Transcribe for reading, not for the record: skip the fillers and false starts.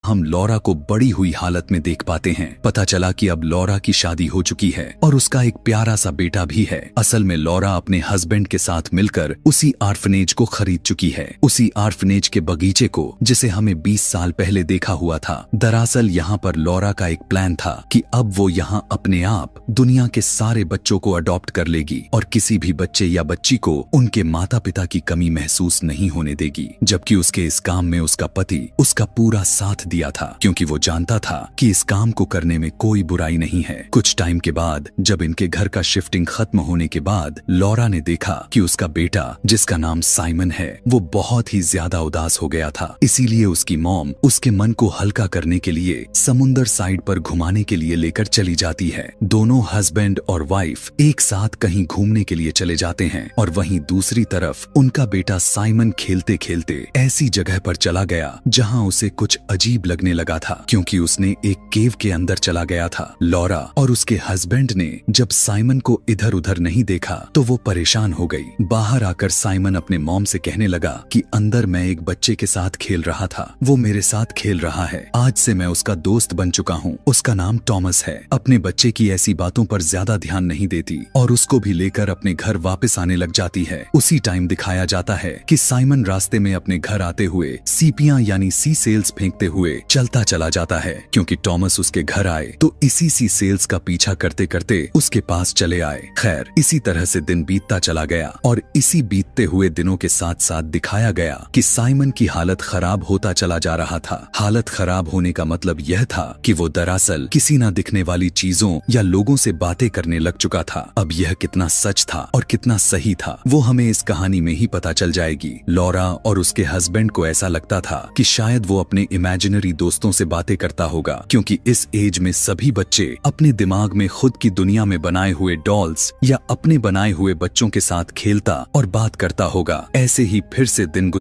हम लॉरा को बड़ी हुई हालत में देख पाते हैं। पता चला कि अब लॉरा की शादी हो चुकी है और उसका एक प्यारा सा बेटा भी है। असल में लॉरा अपने हस्बैंड के साथ मिलकर उसी आर्फनेज को खरीद चुकी है, उसी आर्फनेज के बगीचे को जिसे हमें 20 साल पहले देखा हुआ था। दरअसल यहाँ पर लॉरा का एक प्लान था कि अब वो यहाँ अपने आप दुनिया के सारे बच्चों को अडॉप्ट कर लेगी और किसी भी बच्चे या बच्ची को उनके माता पिता की कमी महसूस नहीं होने देगी। जबकि उसके इस काम में उसका पति उसका पूरा साथ दिया था, क्योंकि वो जानता था कि इस काम को करने में कोई बुराई नहीं है। कुछ टाइम के बाद जब इनके घर का शिफ्टिंग खत्म होने के बाद लॉरा ने देखा कि उसका बेटा, जिसका नाम साइमन है, वो बहुत ही ज्यादा उदास हो गया था। इसीलिए उसकी मॉम उसके मन को हल्का करने के लिए समुंदर साइड पर घुमाने के लिए लेकर चली जाती है। दोनों हस्बैंड और वाइफ एक साथ कहीं घूमने के लिए चले जाते हैं और वहीं दूसरी तरफ उनका बेटा साइमन खेलते खेलते ऐसी जगह पर चला गया जहां उसे कुछ अजीब लगने लगा था, क्योंकि उसने एक केव के अंदर चला गया था। लॉरा और उसके हस्बैंड ने जब साइमन को इधर उधर नहीं देखा तो वो परेशान हो गई। बाहर आकर साइमन अपने मॉम से कहने लगा कि अंदर मैं एक बच्चे के साथ खेल रहा था, वो मेरे साथ खेल रहा है, आज से मैं उसका दोस्त बन चुका हूँ, उसका नाम टॉमस है। अपने बच्चे की ऐसी बातों पर ज्यादा ध्यान नहीं देती और उसको भी लेकर अपने घर वापस आने लग जाती है। उसी टाइम दिखाया जाता है कि साइमन रास्ते में अपने घर आते हुए सीपियां यानी सी सेल्स फेंकते हुए चलता चला जाता है, क्योंकि टॉमस उसके घर आए तो इसी सी सेल्स का पीछा करते करते उसके पास चले आए। खैर, इसी तरह से दिन बीतता चला गया और इसी बीतते हुए दिनों के साथ साथ दिखाया गया कि साइमन की हालत खराब होता चला जा रहा था। हालत खराब होने का मतलब यह था कि वो दरअसल किसी न दिखने वाली चीजों या लोगों से बातें करने लग चुका था। अब यह कितना सच था और कितना सही था वो हमें इस कहानी में ही पता चल जाएगी। लॉरा और उसके हस्बैंड को ऐसा लगता था कि शायद वो अपने इमेजिनरी दोस्तों से बातें करता होगा, क्योंकि इस एज में सभी बच्चे अपने दिमाग में खुद की दुनिया में बनाए हुए डॉल्स या अपने बनाए हुए बच्चों के साथ खेलता और बात करता होगा। ऐसे ही फिर से दिन